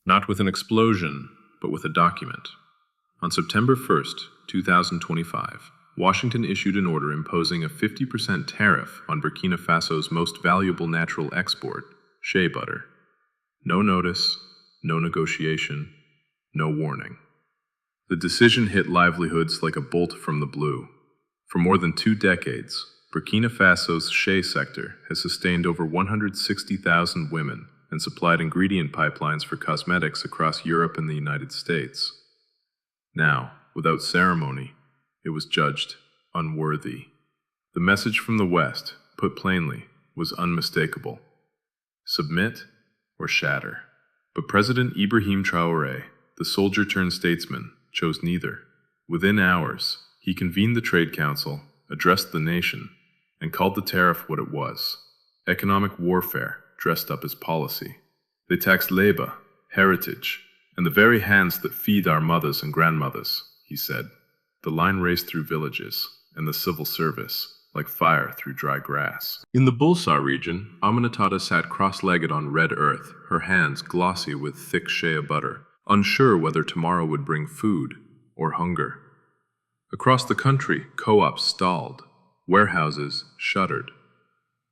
Not with an explosion, but with a document. On September 1st, 2025, Washington issued an order imposing a 50% tariff on Burkina Faso's most valuable natural export, shea butter. No notice, no negotiation, no warning. The decision hit livelihoods like a bolt from the blue. For more than 2 decades, Burkina Faso's shea sector has sustained over 160,000 women and supplied ingredient pipelines for cosmetics across Europe and the United States. Now, without ceremony, it was judged unworthy. The message from the West, put plainly, was unmistakable. Submit or shatter. But President Ibrahim Traoré, the soldier-turned-statesman, chose neither. Within hours, he convened the Trade Council, addressed the nation, and called the tariff what it was: economic warfare dressed up as policy. They taxed labor, heritage, and the very hands that feed our mothers and grandmothers, he said. The line raced through villages, and the civil service, like fire through dry grass. In the Bulsar region, Aminatata sat cross-legged on red earth, her hands glossy with thick shea butter, unsure whether tomorrow would bring food or hunger. Across the country, co-ops stalled, warehouses shuttered.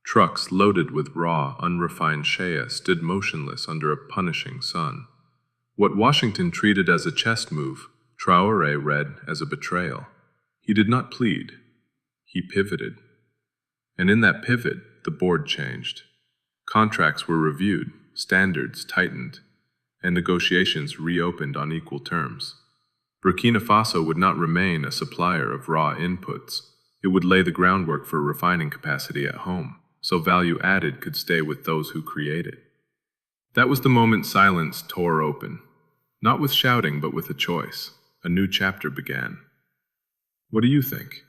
Trucks loaded with raw, unrefined shea stood motionless under a punishing sun. What Washington treated as a chess move, Traoré read as a betrayal. He did not plead. He pivoted. And in that pivot, the board changed. Contracts were reviewed, standards tightened, and negotiations reopened on equal terms. Burkina Faso would not remain a supplier of raw inputs. It would lay the groundwork for refining capacity at home, so value added could stay with those who create it. That was the moment silence tore open. Not with shouting, but with a choice. A new chapter began. What do you think?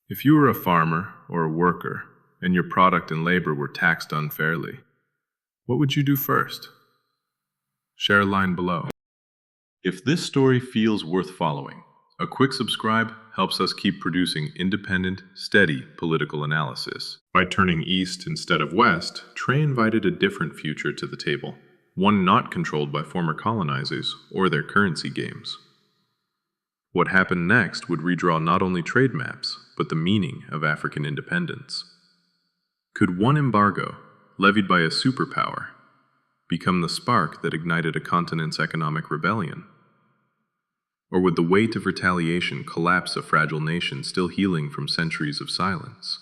If you were a farmer or a worker, and your product and labor were taxed unfairly, what would you do first? Share a line below. If this story feels worth following, a quick subscribe helps us keep producing independent, steady political analysis. By turning east instead of west, Trey invited a different future to the table, one not controlled by former colonizers or their currency games. What happened next would redraw not only trade maps, but the meaning of African independence. Could one embargo, levied by a superpower, become the spark that ignited a continent's economic rebellion? Or would the weight of retaliation collapse a fragile nation still healing from centuries of silence?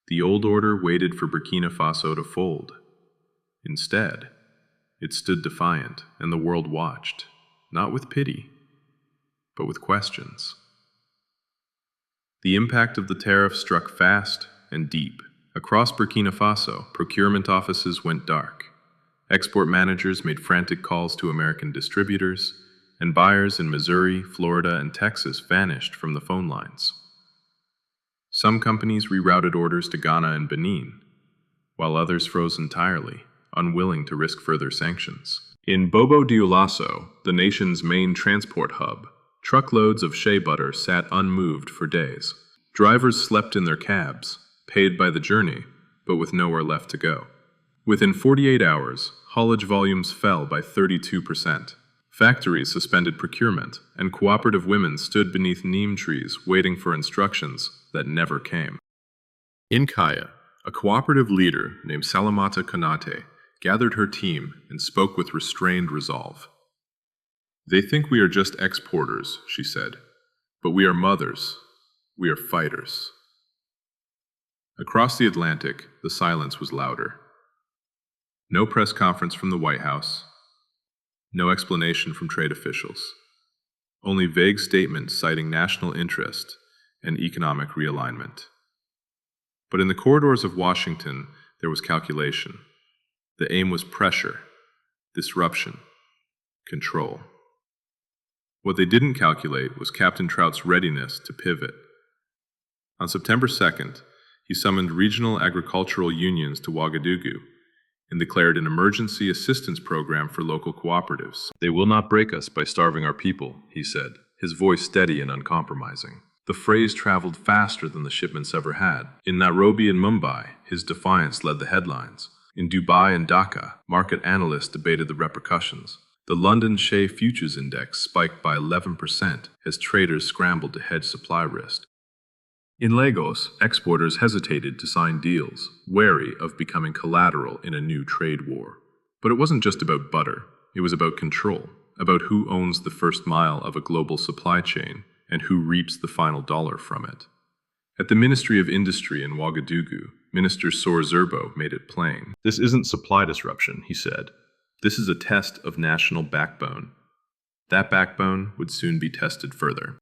The old order waited for Burkina Faso to fold. Instead, it stood defiant, and the world watched, not with pity, but with questions. The impact of the tariff struck fast and deep. Across Burkina Faso, procurement offices went dark. Export managers made frantic calls to American distributors, and buyers in Missouri, Florida, and Texas vanished from the phone lines. Some companies rerouted orders to Ghana and Benin, while others froze entirely, unwilling to risk further sanctions. In Bobo Dioulasso, the nation's main transport hub, truckloads of shea butter sat unmoved for days. Drivers slept in their cabs, paid by the journey, but with nowhere left to go. Within 48 hours, haulage volumes fell by 32%. Factories suspended procurement, and cooperative women stood beneath neem trees waiting for instructions that never came. In Kaya, a cooperative leader named Salamata Konate gathered her team and spoke with restrained resolve. "They think we are just exporters," she said, "but we are mothers. We are fighters." Across the Atlantic, the silence was louder. No press conference from the White House. No explanation from trade officials. Only vague statements citing national interest and economic realignment. But in the corridors of Washington, there was calculation. The aim was pressure, disruption, control. What they didn't calculate was Captain Trout's readiness to pivot. On September 2nd, he summoned regional agricultural unions to Ouagadougou and declared an emergency assistance program for local cooperatives. "They will not break us by starving our people," he said, his voice steady and uncompromising. The phrase traveled faster than the shipments ever had. In Nairobi and Mumbai, his defiance led the headlines. In Dubai and Dhaka, market analysts debated the repercussions. The London Shea Futures Index spiked by 11% as traders scrambled to hedge supply risk. In Lagos, exporters hesitated to sign deals, wary of becoming collateral in a new trade war. But it wasn't just about butter. It was about control, about who owns the first mile of a global supply chain and who reaps the final dollar from it. At the Ministry of Industry in Ouagadougou, Minister Sor Zerbo made it plain. This isn't supply disruption, he said. This is a test of national backbone. That backbone would soon be tested further.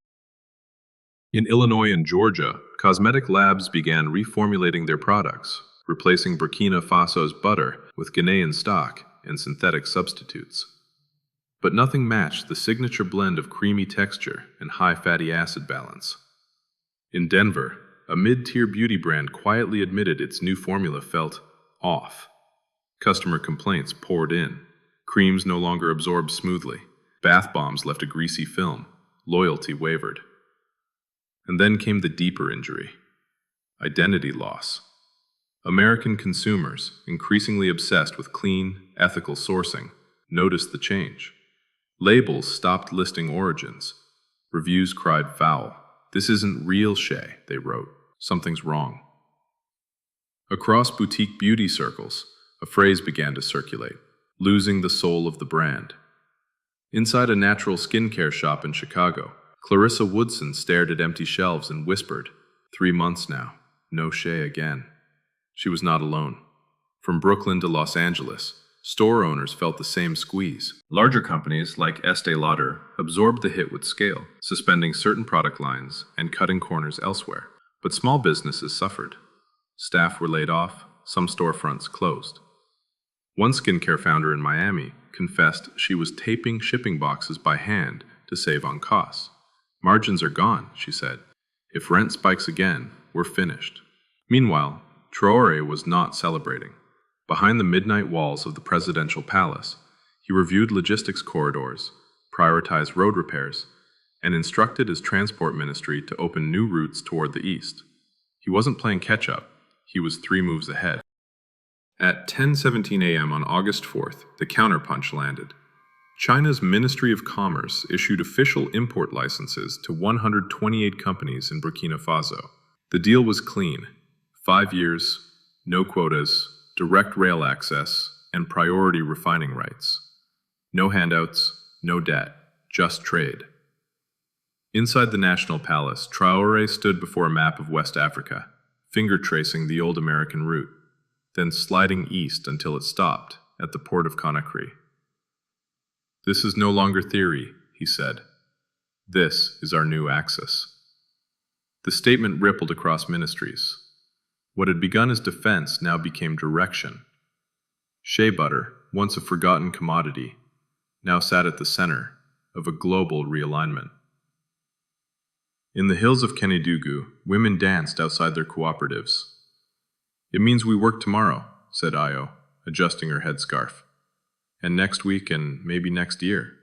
In Illinois and Georgia, cosmetic labs began reformulating their products, replacing Burkina Faso's butter with Ghanaian stock and synthetic substitutes. But nothing matched the signature blend of creamy texture and high fatty acid balance. In Denver, a mid-tier beauty brand quietly admitted its new formula felt off. Customer complaints poured in. Creams no longer absorbed smoothly. Bath bombs left a greasy film. Loyalty wavered. And then came the deeper injury: identity loss. American consumers, increasingly obsessed with clean, ethical sourcing, noticed the change. Labels stopped listing origins. Reviews cried foul. "This isn't real Shea," they wrote. "Something's wrong." Across boutique beauty circles, a phrase began to circulate: losing the soul of the brand. Inside a natural skincare shop in Chicago, Clarissa Woodson stared at empty shelves and whispered, 3 months now, no Shea again. She was not alone. From Brooklyn to Los Angeles, store owners felt the same squeeze. Larger companies like Estee Lauder absorbed the hit with scale, suspending certain product lines and cutting corners elsewhere. But small businesses suffered. Staff were laid off, some storefronts closed. One skincare founder in Miami confessed she was taping shipping boxes by hand to save on costs. "Margins are gone," she said. "If rent spikes again, we're finished." Meanwhile, Traoré was not celebrating. Behind the midnight walls of the presidential palace, he reviewed logistics corridors, prioritized road repairs, and instructed his transport ministry to open new routes toward the east. He wasn't playing catch-up, he was 3 moves ahead. At 10:17 a.m. on August 4th, the counterpunch landed. China's Ministry of Commerce issued official import licenses to 128 companies in Burkina Faso. The deal was clean: 5 years, no quotas, direct rail access, and priority refining rights. No handouts, no debt, just trade. Inside the National Palace, Traoré stood before a map of West Africa, finger tracing the old American route, then sliding east until it stopped at the port of Conakry. "This is no longer theory," he said. "This is our new axis." The statement rippled across ministries. What had begun as defense now became direction. Shea butter, once a forgotten commodity, now sat at the center of a global realignment. In the hills of Kenedougou, women danced outside their cooperatives. "It means we work tomorrow," said Io, adjusting her headscarf. "And next week and maybe next year."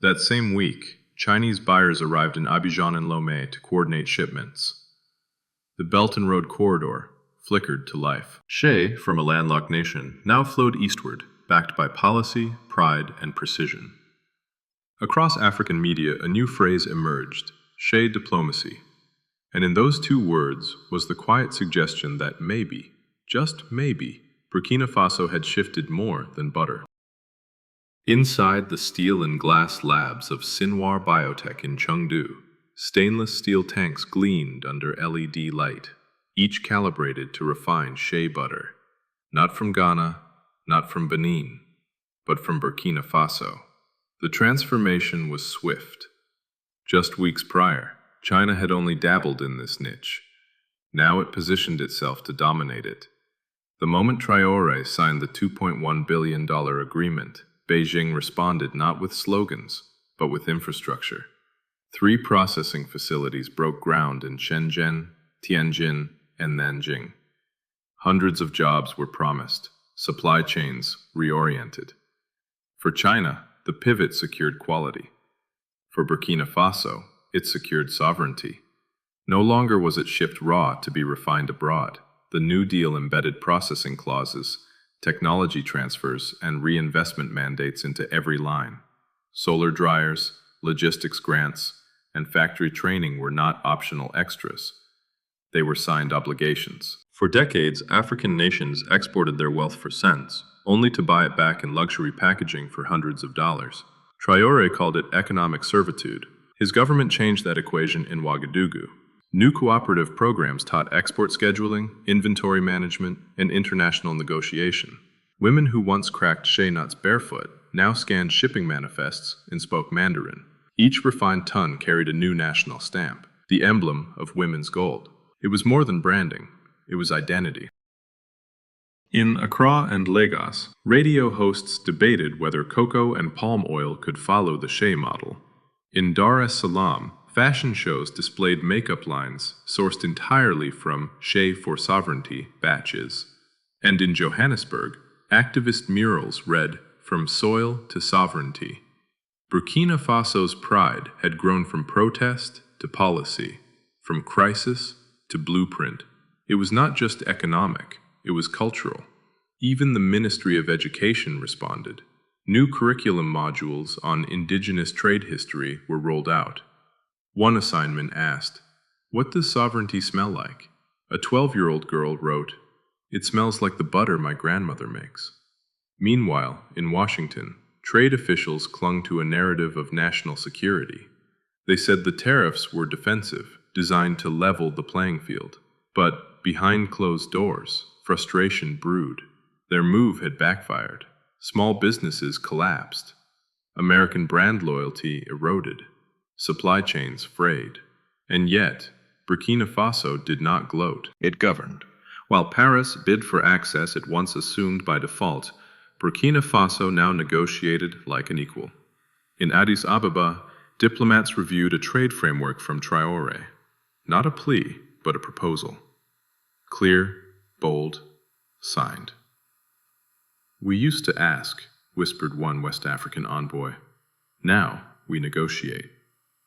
That same week, Chinese buyers arrived in Abidjan and Lomé to coordinate shipments. The Belt and Road Corridor flickered to life. Shea, from a landlocked nation, now flowed eastward, backed by policy, pride, and precision. Across African media, a new phrase emerged: Shea Diplomacy. And in those 2 words was the quiet suggestion that maybe, just maybe, Burkina Faso had shifted more than butter. Inside the steel and glass labs of Sinwar Biotech in Chengdu, stainless steel tanks gleamed under LED light, each calibrated to refine shea butter. Not from Ghana, not from Benin, but from Burkina Faso. The transformation was swift. Just weeks prior, China had only dabbled in this niche. Now it positioned itself to dominate it. The moment Traoré signed the $2.1 billion agreement, Beijing responded not with slogans, but with infrastructure. 3 processing facilities broke ground in Shenzhen, Tianjin, and Nanjing. Hundreds of jobs were promised, supply chains reoriented. For China, the pivot secured quality. For Burkina Faso, it secured sovereignty. No longer was it shipped raw to be refined abroad. The New Deal embedded processing clauses, technology transfers, and reinvestment mandates into every line. Solar dryers, logistics grants, and factory training were not optional extras. They were signed obligations. For decades, African nations exported their wealth for cents, only to buy it back in luxury packaging for hundreds of dollars. Traoré called it economic servitude. His government changed that equation in Ouagadougou. New cooperative programs taught export scheduling, inventory management, and international negotiation. Women who once cracked shea nuts barefoot now scanned shipping manifests and spoke Mandarin. Each refined ton carried a new national stamp, the emblem of women's gold. It was more than branding, it was identity. In Accra and Lagos, radio hosts debated whether cocoa and palm oil could follow the Shea model. In Dar es Salaam, fashion shows displayed makeup lines sourced entirely from Shea for Sovereignty batches. And in Johannesburg, activist murals read, "From Soil to Sovereignty." Burkina Faso's pride had grown from protest to policy, from crisis to blueprint. It was not just economic, it was cultural. Even the Ministry of Education responded. New curriculum modules on indigenous trade history were rolled out. One assignment asked, "What does sovereignty smell like?" A 12-year-old girl wrote, "It smells like the butter my grandmother makes." Meanwhile, in Washington, trade officials clung to a narrative of national security. They said the tariffs were defensive, designed to level the playing field. But behind closed doors, frustration brewed. Their move had backfired. Small businesses collapsed. American brand loyalty eroded. Supply chains frayed. And yet, Burkina Faso did not gloat. It governed. While Paris bid for access it once assumed by default, Burkina Faso now negotiated like an equal. In Addis Ababa, diplomats reviewed a trade framework from Traoré. Not a plea, but a proposal. Clear, bold, signed. "We used to ask," whispered one West African envoy. "Now we negotiate."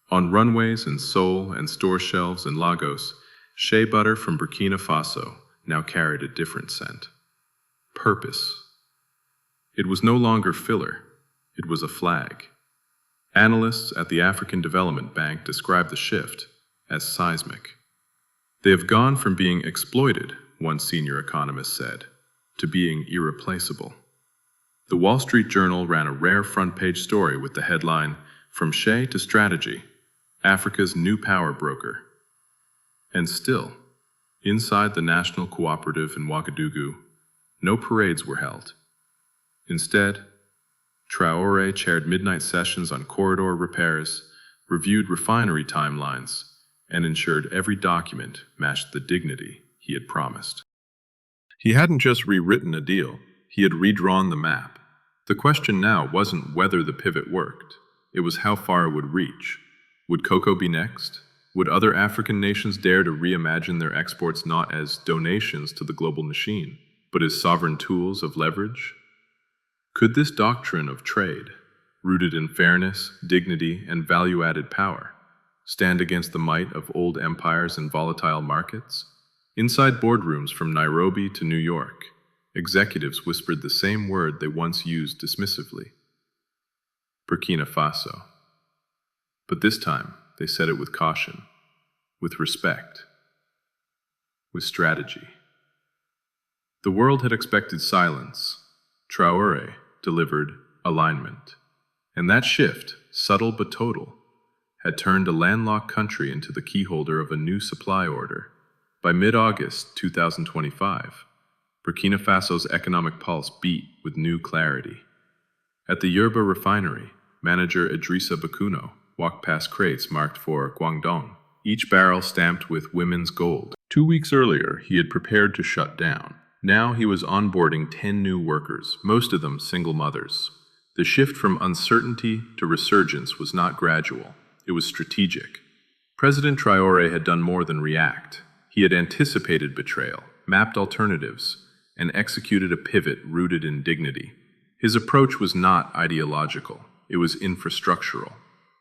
On runways in Seoul and store shelves in Lagos, shea butter from Burkina Faso now carried a different scent. Purpose. It was no longer filler, it was a flag. Analysts at the African Development Bank describe the shift as seismic. They have gone from being exploited, one senior economist said, to being irreplaceable. The Wall Street Journal ran a rare front-page story with the headline, "From Shea to Strategy, Africa's New Power Broker." And still, inside the National Cooperative in Ouagadougou, no parades were held. Instead, Traoré chaired midnight sessions on corridor repairs, reviewed refinery timelines, and ensured every document matched the dignity he had promised. He hadn't just rewritten a deal, he had redrawn the map. The question now wasn't whether the pivot worked, it was how far it would reach. Would cocoa be next? Would other African nations dare to reimagine their exports not as donations to the global machine, but as sovereign tools of leverage? Could this doctrine of trade, rooted in fairness, dignity, and value-added power, stand against the might of old empires and volatile markets? Inside boardrooms from Nairobi to New York, executives whispered the same word they once used dismissively: Burkina Faso. But this time, they said it with caution, with respect, with strategy. The world had expected silence. Traoré delivered alignment. And that shift, subtle but total, had turned a landlocked country into the keyholder of a new supply order. By mid-August 2025, Burkina Faso's economic pulse beat with new clarity. At the Yerba refinery, manager Idrissa Bakuno walked past crates marked for Guangdong, each barrel stamped with women's gold. 2 weeks earlier, he had prepared to shut down. Now he was onboarding 10 new workers, most of them single mothers. The shift from uncertainty to resurgence was not gradual, it was strategic. President Traoré had done more than react. He had anticipated betrayal, mapped alternatives, and executed a pivot rooted in dignity. His approach was not ideological, it was infrastructural.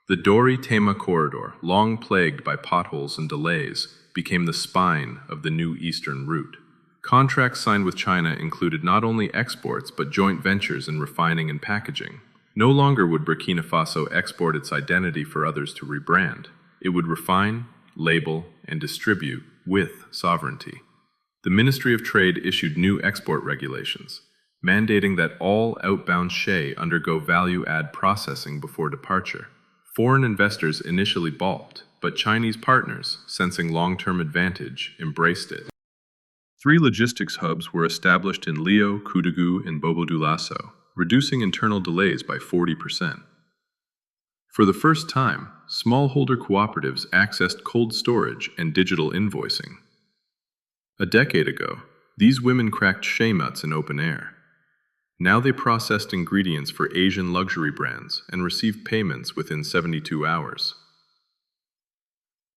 The Dori-Tema corridor, long plagued by potholes and delays, became the spine of the new eastern route. Contracts signed with China included not only exports but joint ventures in refining and packaging. No longer would Burkina Faso export its identity for others to rebrand. It would refine, label, and distribute with sovereignty. The Ministry of Trade issued new export regulations, mandating that all outbound shea undergo value-add processing before departure. Foreign investors initially balked, but Chinese partners, sensing long-term advantage, embraced it. 3 logistics hubs were established in Leo, Koudougou, and Bobo-Dioulasso, reducing internal delays by 40%. For the first time, smallholder cooperatives accessed cold storage and digital invoicing. A decade ago, these women cracked shea nuts in open air. Now they processed ingredients for Asian luxury brands and received payments within 72 hours.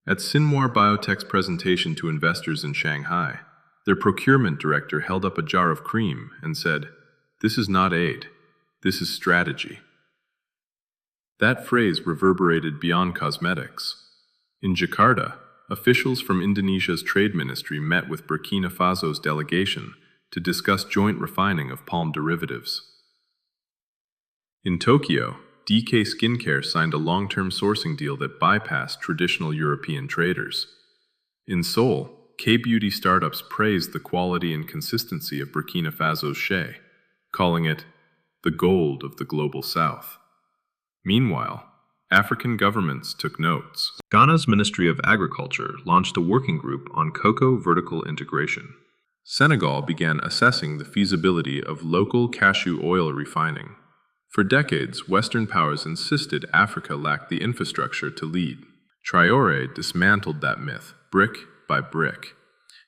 At Sinwar Biotech's presentation to investors in Shanghai, their procurement director held up a jar of cream and said, "This is not aid, this is strategy." That phrase reverberated beyond cosmetics. In Jakarta, officials from Indonesia's trade ministry met with Burkina Faso's delegation to discuss joint refining of palm derivatives. In Tokyo, DK Skincare signed a long-term sourcing deal that bypassed traditional European traders. In Seoul, K-beauty startups praised the quality and consistency of Burkina Faso's shea, calling it the gold of the global south. Meanwhile, African governments took notes. Ghana's Ministry of Agriculture launched a working group on cocoa vertical integration. Senegal began assessing the feasibility of local cashew oil refining. For decades, Western powers insisted Africa lacked the infrastructure to lead. Traoré dismantled that myth, brick by brick.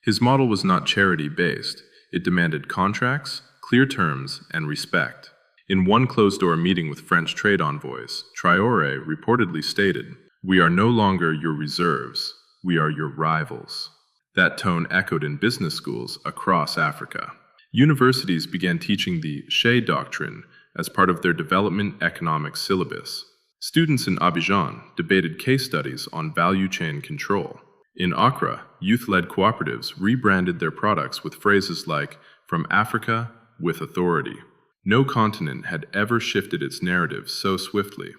His model was not charity-based. It demanded contracts, clear terms, and respect. In one closed-door meeting with French trade envoys, Traoré reportedly stated, "We are no longer your reserves, we are your rivals." That tone echoed in business schools across Africa. Universities began teaching the Shea Doctrine as part of their development economics syllabus. Students in Abidjan debated case studies on value chain control. In Accra, youth-led cooperatives rebranded their products with phrases like, "From Africa with authority." No continent had ever shifted its narrative so swiftly.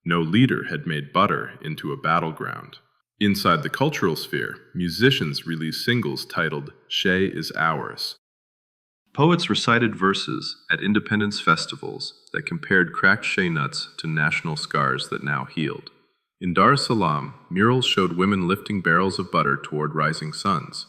No leader had made butter into a battleground. Inside the cultural sphere, musicians released singles titled "Shea is Ours." Poets recited verses at independence festivals that compared cracked shea nuts to national scars that now healed. In Dar es Salaam, murals showed women lifting barrels of butter toward rising suns.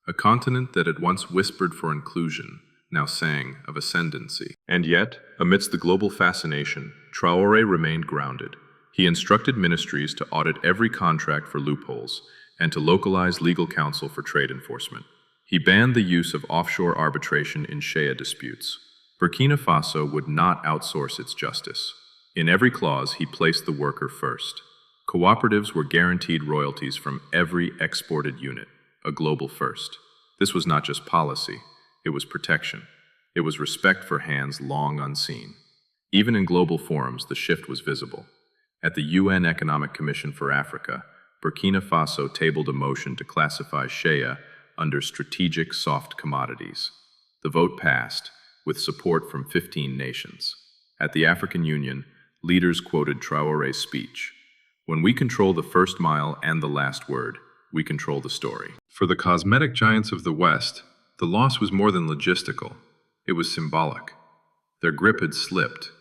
A continent that had once whispered for inclusion now sang of ascendancy. And yet, amidst the global fascination, Traoré remained grounded. He instructed ministries to audit every contract for loopholes and to localize legal counsel for trade enforcement. He banned the use of offshore arbitration in shea disputes. Burkina Faso would not outsource its justice. In every clause, he placed the worker first. Cooperatives were guaranteed royalties from every exported unit, a global first. This was not just policy, it was protection. It was respect for hands long unseen. Even in global forums, the shift was visible. At the UN Economic Commission for Africa, Burkina Faso tabled a motion to classify shea under strategic soft commodities. The vote passed, with support from 15 nations. At the African Union, leaders quoted Traoré's speech, "When we control the first mile and the last word, we control the story." For the cosmetic giants of the West, the loss was more than logistical. It was symbolic. Their grip had slipped.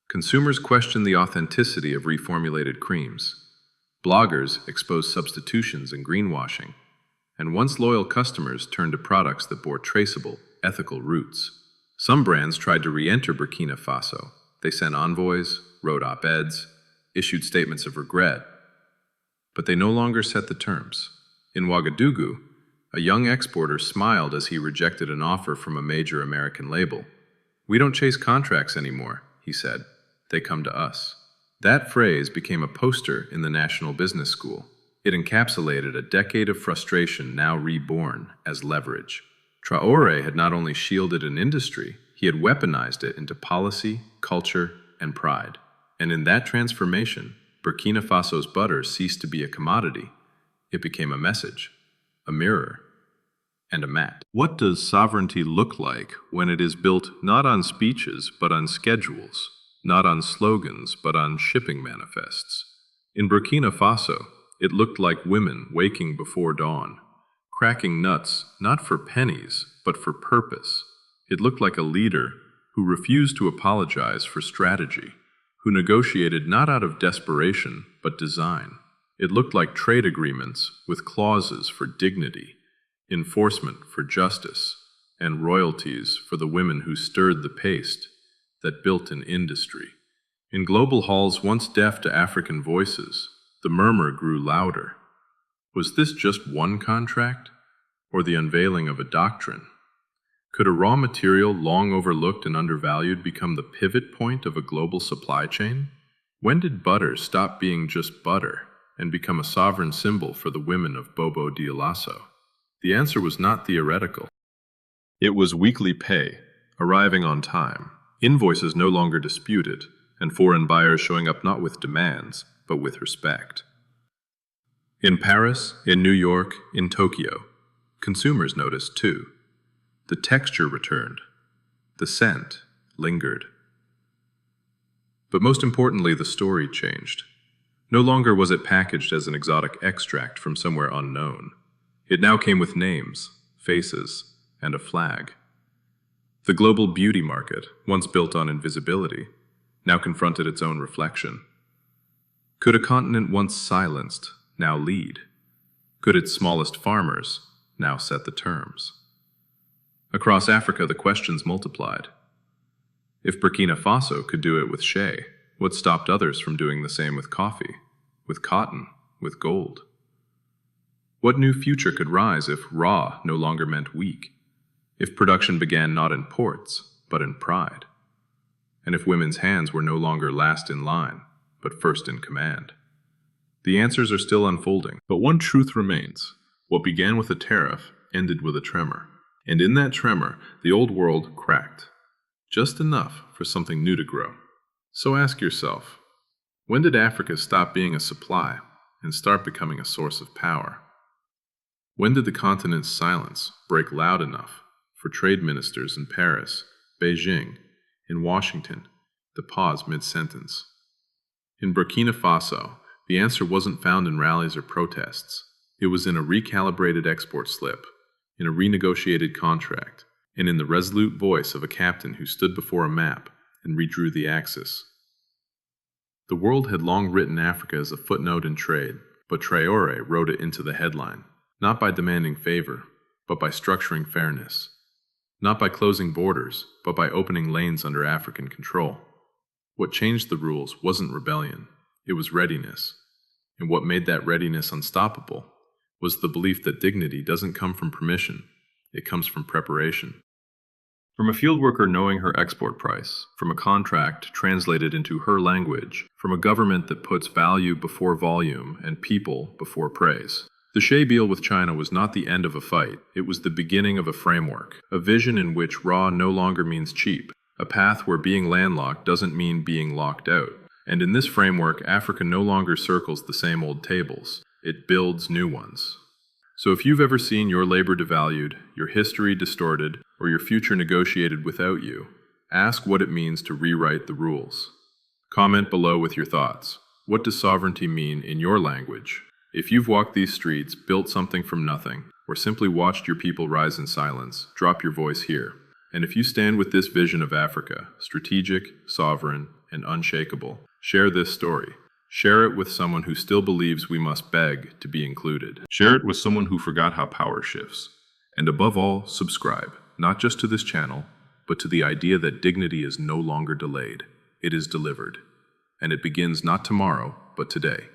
Consumers questioned the authenticity of reformulated creams. Bloggers exposed substitutions and greenwashing. And once loyal customers turned to products that bore traceable, ethical roots. Some brands tried to re-enter Burkina Faso. They sent envoys, wrote op-eds, issued statements of regret. But they no longer set the terms. In Ouagadougou, a young exporter smiled as he rejected an offer from a major American label. "We don't chase contracts anymore," he said. "They come to us." That phrase became a poster in the National Business School. It encapsulated a decade of frustration now reborn as leverage. Traoré had not only shielded an industry, he had weaponized it into policy, culture, and pride. And in that transformation, Burkina Faso's butter ceased to be a commodity. It became a message, a mirror, and a mat. What does sovereignty look like when it is built not on speeches but on schedules, not on slogans but on shipping manifests? In Burkina Faso, it looked like women waking before dawn, cracking nuts not for pennies but for purpose. It looked like a leader who refused to apologize for strategy, who negotiated not out of desperation but design. It looked like trade agreements with clauses for dignity, enforcement for justice, and royalties for the women who stirred the paste that built an industry. In global halls once deaf to African voices, the murmur grew louder. Was this just one contract, or the unveiling of a doctrine? Could a raw material long overlooked and undervalued become the pivot point of a global supply chain? When did butter stop being just butter and become a sovereign symbol for the women of Bobo Dioulasso? The answer was not theoretical. It was weekly pay, arriving on time, invoices no longer disputed, and foreign buyers showing up not with demands, but with respect. In Paris, in New York, in Tokyo, consumers noticed too. The texture returned. The scent lingered. But most importantly, the story changed. No longer was it packaged as an exotic extract from somewhere unknown. It now came with names, faces, and a flag. The global beauty market, once built on invisibility, now confronted its own reflection. Could a continent once silenced now lead? Could its smallest farmers now set the terms? Across Africa, the questions multiplied. If Burkina Faso could do it with shea, what stopped others from doing the same with coffee, with cotton, with gold? What new future could rise if raw no longer meant weak? If production began not in ports, but in pride? And if women's hands were no longer last in line, but first in command? The answers are still unfolding, but one truth remains. What began with a tariff ended with a tremor. And in that tremor, the old world cracked. Just enough for something new to grow. So ask yourself, when did Africa stop being a supply and start becoming a source of power? When did the continent's silence break loud enough for trade ministers in Paris, Beijing, in Washington to pause mid-sentence? In Burkina Faso, the answer wasn't found in rallies or protests. It was in a recalibrated export slip, in a renegotiated contract, and in the resolute voice of a captain who stood before a map and redrew the axis. The world had long written Africa as a footnote in trade, but Traoré wrote it into the headline, not by demanding favor, but by structuring fairness. Not by closing borders, but by opening lanes under African control. What changed the rules wasn't rebellion, it was readiness. And what made that readiness unstoppable was the belief that dignity doesn't come from permission, it comes from preparation. From a field worker knowing her export price, from a contract translated into her language, from a government that puts value before volume and people before praise. The Shea deal with China was not the end of a fight, it was the beginning of a framework, a vision in which raw no longer means cheap, a path where being landlocked doesn't mean being locked out. And in this framework, Africa no longer circles the same old tables, it builds new ones. So if you've ever seen your labor devalued, your history distorted, or your future negotiated without you, ask what it means to rewrite the rules. Comment below with your thoughts. What does sovereignty mean in your language? If you've walked these streets, built something from nothing, or simply watched your people rise in silence, drop your voice here. And if you stand with this vision of Africa, strategic, sovereign, and unshakable, share this story. Share it with someone who still believes we must beg to be included. Share it with someone who forgot how power shifts. And above all, subscribe, not just to this channel, but to the idea that dignity is no longer delayed. It is delivered. And it begins not tomorrow, but today.